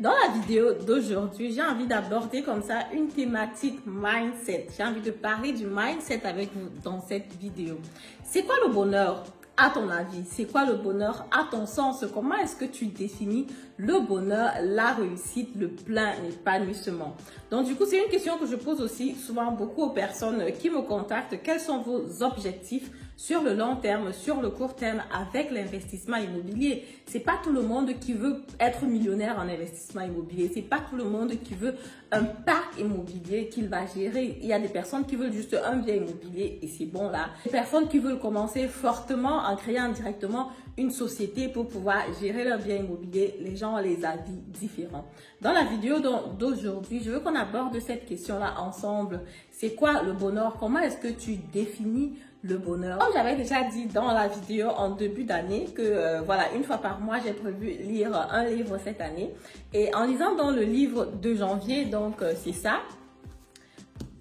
Dans la vidéo d'aujourd'hui, j'ai envie d'aborder comme ça une thématique mindset. J'ai envie de parler du mindset avec vous dans cette vidéo. C'est quoi le bonheur à ton avis? C'est quoi le bonheur à ton sens? Comment est-ce que tu définis le bonheur, la réussite, le plein épanouissement? Donc du coup, c'est une question que je pose aussi souvent beaucoup aux personnes qui me contactent. Quels sont vos objectifs sur le long terme, sur le court terme avec l'investissement immobilier? C'est pas tout le monde qui veut être millionnaire en investissement immobilier. C'est pas tout le monde qui veut un parc immobilier qu'il va gérer. Il y a des personnes qui veulent juste un bien immobilier et c'est bon là. Des personnes qui veulent commencer fortement en créant directement une société pour pouvoir gérer leur bien immobilier. Les gens ont les avis différents. Dans la vidéo d'aujourd'hui, je veux qu'on aborde cette question-là ensemble. C'est quoi le bonheur? Comment est-ce que tu définis le bonheur? Comme j'avais déjà dit dans la vidéo en début d'année que voilà, une fois par mois, j'ai prévu lire un livre cette année. Et en lisant dans le livre de janvier, donc c'est ça,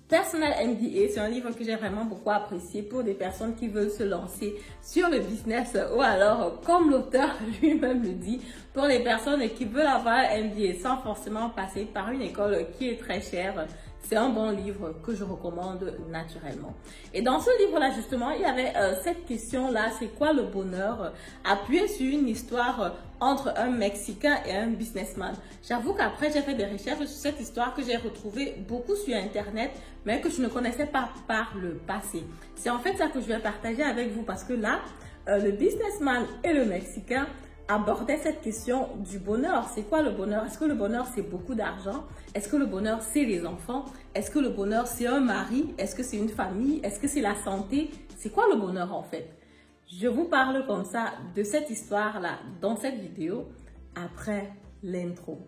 Personal MBA, c'est un livre que j'ai vraiment beaucoup apprécié pour des personnes qui veulent se lancer sur le business ou alors, comme l'auteur lui-même le dit, pour les personnes qui veulent avoir un MBA sans forcément passer par une école qui est très chère. C'est un bon livre que je recommande naturellement. Et dans ce livre-là, justement, il y avait cette question-là, c'est quoi le bonheur? Appuyé sur une histoire entre un Mexicain et un businessman. J'avoue qu'après, j'ai fait des recherches sur cette histoire que j'ai retrouvée beaucoup sur Internet, mais que je ne connaissais pas par le passé. C'est en fait ça que je vais partager avec vous parce que là, le businessman et le Mexicain aborder cette question du bonheur. C'est quoi le bonheur? Est-ce que le bonheur, c'est beaucoup d'argent? Est-ce que le bonheur, c'est les enfants? Est-ce que le bonheur, c'est un mari? Est-ce que c'est une famille? Est-ce que c'est la santé? C'est quoi le bonheur en fait? Je vous parle comme ça de cette histoire-là dans cette vidéo après l'intro.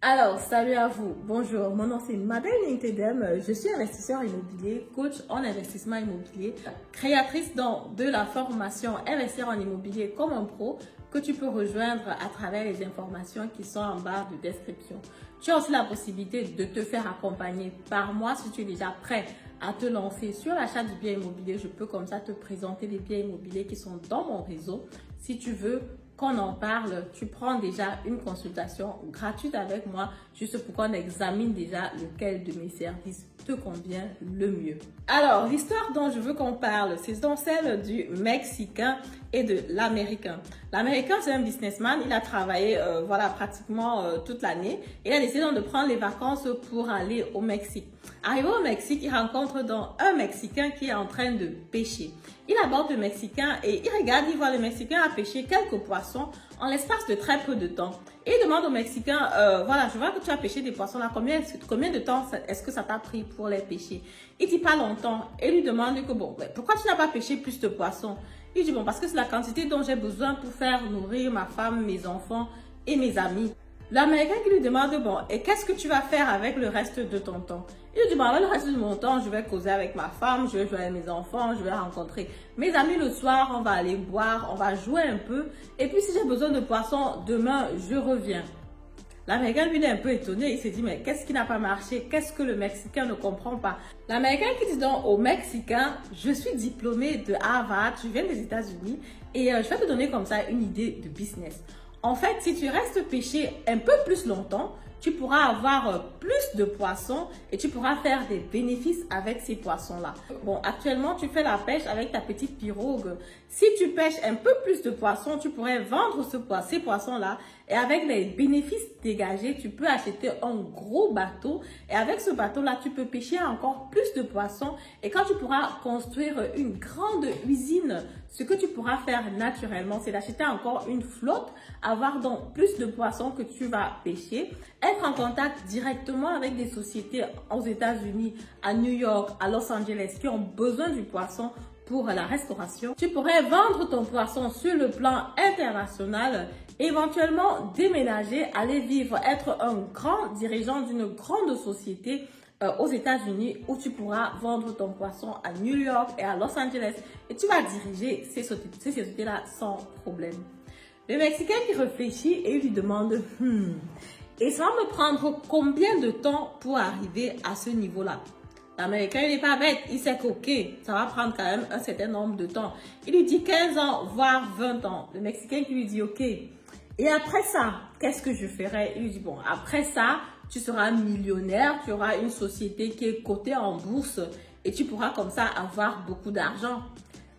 Alors, salut à vous, bonjour, mon nom c'est Mabel Ntedem, je suis investisseur immobilier, coach en investissement immobilier, créatrice de la formation Investir en immobilier comme un pro que tu peux rejoindre à travers les informations qui sont en barre de description. Tu as aussi la possibilité de te faire accompagner par moi si tu es déjà prêt à te lancer sur l'achat du bien immobilier. Je peux comme ça te présenter les biens immobiliers qui sont dans mon réseau. Si tu veux qu'on en parle, tu prends déjà une consultation gratuite avec moi, juste pour qu'on examine déjà lequel de mes services te convient le mieux. Alors, l'histoire dont je veux qu'on parle, c'est donc celle du Mexicain et de l'Américain. L'Américain, c'est un businessman, il a travaillé voilà, pratiquement toute l'année. Il a décidé donc de prendre les vacances pour aller au Mexique. Arrivé au Mexique, il rencontre donc un Mexicain qui est en train de pêcher. Il aborde le Mexicain et il regarde, il voit le Mexicain a pêché quelques poissons en l'espace de très peu de temps. Et il demande au Mexicain, voilà, je vois que tu as pêché des poissons là, combien de temps est-ce que ça t'a pris pour les pêcher? Il dit pas longtemps et lui demande que bon, pourquoi tu n'as pas pêché plus de poissons? Il dit bon, parce que c'est la quantité dont j'ai besoin pour faire nourrir ma femme, mes enfants et mes amis. L'Américain qui lui demande, bon, et qu'est-ce que tu vas faire avec le reste de ton temps? Il lui dit, bon, avec le reste de mon temps, je vais causer avec ma femme, je vais jouer avec mes enfants, je vais rencontrer mes amis le soir, on va aller boire, on va jouer un peu. Et puis, si j'ai besoin de poissons, demain, je reviens. L'Américain, lui, il est un peu étonné. Il s'est dit, mais qu'est-ce qui n'a pas marché? Qu'est-ce que le Mexicain ne comprend pas? L'Américain qui dit donc au Mexicain, je suis diplômé de Harvard, je viens des États-Unis et je vais te donner comme ça une idée de business. En fait, si tu restes pêcher un peu plus longtemps, tu pourras avoir plus de poissons et tu pourras faire des bénéfices avec ces poissons-là. Bon, actuellement, tu fais la pêche avec ta petite pirogue. Si tu pêches un peu plus de poissons, tu pourrais vendre ces poissons-là et avec les bénéfices dégagés, tu peux acheter un gros bateau et avec ce bateau-là, tu peux pêcher encore plus de poissons et quand tu pourras construire une grande usine, ce que tu pourras faire naturellement, c'est d'acheter encore une flotte, avoir donc plus de poissons que tu vas pêcher, être en contact directement avec des sociétés aux États-Unis, à New York, à Los Angeles qui ont besoin du poisson pour la restauration. Tu pourrais vendre ton poisson sur le plan international, éventuellement déménager, aller vivre, être un grand dirigeant d'une grande société aux États-Unis où tu pourras vendre ton poisson à New York et à Los Angeles et tu vas diriger ces sociétés-là sans problème. Le Mexicain qui réfléchit et lui demande et ça va me prendre combien de temps pour arriver à ce niveau-là? L'Américain, il n'est pas bête, il sait qu'ok, ça va prendre quand même un certain nombre de temps. Il lui dit 15 ans, voire 20 ans. Le Mexicain qui lui dit ok. Et après ça, qu'est-ce que je ferai? Il lui dit bon, après ça, tu seras millionnaire, tu auras une société qui est cotée en bourse et tu pourras comme ça avoir beaucoup d'argent.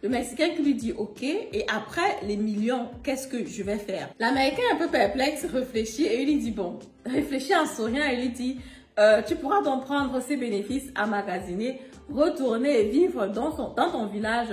Le Mexicain qui lui dit ok, et après les millions, qu'est-ce que je vais faire? L'Américain un peu perplexe réfléchit et il lui dit bon, réfléchit en souriant et lui dit tu pourras donc prendre ces bénéfices emmagasinés, retourner vivre dans ton village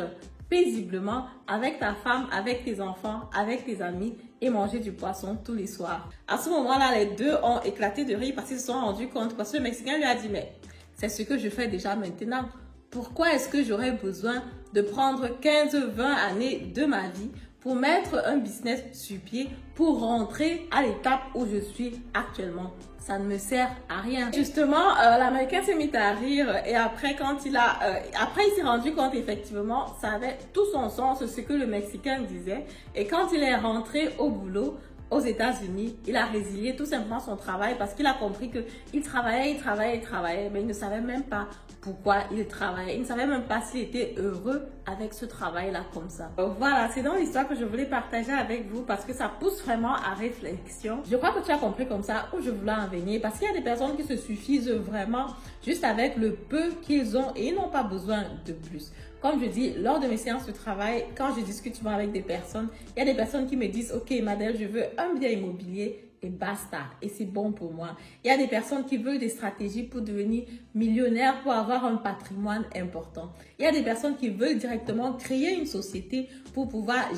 paisiblement avec ta femme, avec tes enfants, avec tes amis et manger du poisson tous les soirs. À ce moment-là, les deux ont éclaté de rire parce qu'ils se sont rendus compte, parce que le Mexicain lui a dit mais c'est ce que je fais déjà maintenant. Pourquoi est-ce que j'aurais besoin de prendre 15-20 années de ma vie pour mettre un business sur pied, pour rentrer à l'étape où je suis actuellement? Ça ne me sert à rien. Justement, l'Américain s'est mis à rire et après, il s'est rendu compte effectivement, ça avait tout son sens ce que le Mexicain disait. Et quand il est rentré au boulot, aux États-Unis, il a résilié tout simplement son travail parce qu'il a compris qu'il travaillait, mais il ne savait même pas pourquoi il travaillait. Il ne savait même pas s'il était heureux avec ce travail-là comme ça. Voilà, c'est dans l'histoire que je voulais partager avec vous parce que ça pousse vraiment à réflexion. Je crois que tu as compris comme ça où je voulais en venir parce qu'il y a des personnes qui se suffisent vraiment juste avec le peu qu'ils ont et ils n'ont pas besoin de plus. Comme je dis, lors de mes séances de travail, quand je discute souvent avec des personnes, il y a des personnes qui me disent « Ok, Madel, je veux un bien immobilier et basta. Et c'est bon pour moi. » Il y a des personnes qui veulent des stratégies pour devenir millionnaire, pour avoir un patrimoine important. Il y a des personnes qui veulent directement créer une société pour pouvoir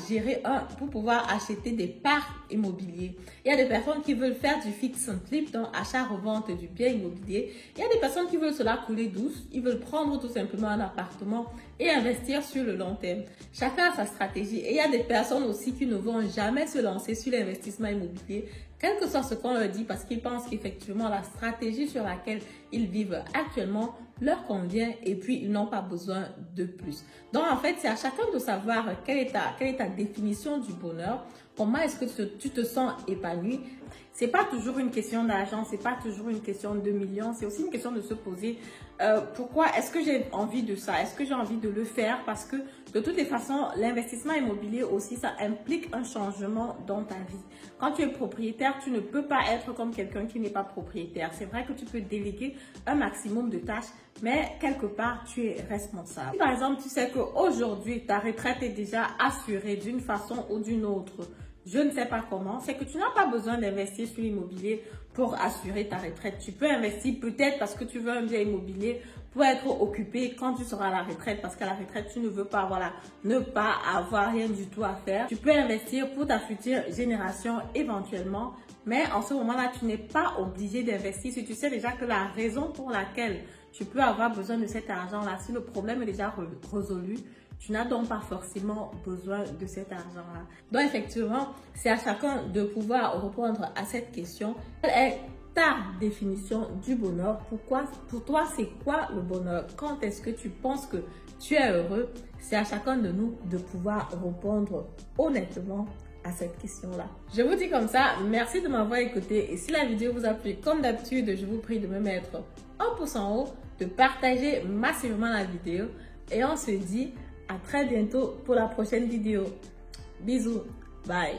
pour pouvoir acheter des parts immobiliers. Il y a des personnes qui veulent faire du fix and flip, donc achat-revente du bien immobilier. Il y a des personnes qui veulent cela couler douce. Ils veulent prendre tout simplement un appartement et investir sur le long terme. Chacun a sa stratégie. Et il y a des personnes aussi qui ne vont jamais se lancer sur l'investissement immobilier, quel que soit ce qu'on leur dit, parce qu'ils pensent qu'effectivement la stratégie sur laquelle ils vivent actuellement leur convient et puis ils n'ont pas besoin de plus. Donc en fait, c'est à chacun de savoir quelle est ta définition du bonheur, comment est-ce que tu te sens épanoui. C'est pas toujours une question d'argent, c'est pas toujours une question de millions, c'est aussi une question de se poser pourquoi est-ce que j'ai envie de ça? Est-ce que j'ai envie de le faire? Parce que de toutes les façons, l'investissement immobilier aussi, ça implique un changement dans ta vie. Quand tu es propriétaire, tu ne peux pas être comme quelqu'un qui n'est pas propriétaire. C'est vrai que tu peux déléguer un maximum de tâches, mais quelque part, tu es responsable. Par exemple, tu sais qu'aujourd'hui, ta retraite est déjà assurée d'une façon ou d'une autre. Je ne sais pas comment, c'est que tu n'as pas besoin d'investir sur l'immobilier pour assurer ta retraite. Tu peux investir peut-être parce que tu veux un bien immobilier pour être occupé quand tu seras à la retraite, parce qu'à la retraite, tu ne veux pas, ne pas avoir rien du tout à faire. Tu peux investir pour ta future génération éventuellement, mais en ce moment-là, tu n'es pas obligé d'investir si tu sais déjà que la raison pour laquelle tu peux avoir besoin de cet argent-là, si le problème est déjà résolu, tu n'as donc pas forcément besoin de cet argent-là. Donc effectivement, c'est à chacun de pouvoir répondre à cette question. Quelle est ta définition du bonheur? Pour toi, c'est quoi le bonheur? Quand est-ce que tu penses que tu es heureux? C'est à chacun de nous de pouvoir répondre honnêtement à cette question-là. Je vous dis comme ça, merci de m'avoir écouté. Et si la vidéo vous a plu, comme d'habitude, je vous prie de me mettre un pouce en haut, de partager massivement la vidéo. Et on se dit à très bientôt pour la prochaine vidéo. Bisous. Bye.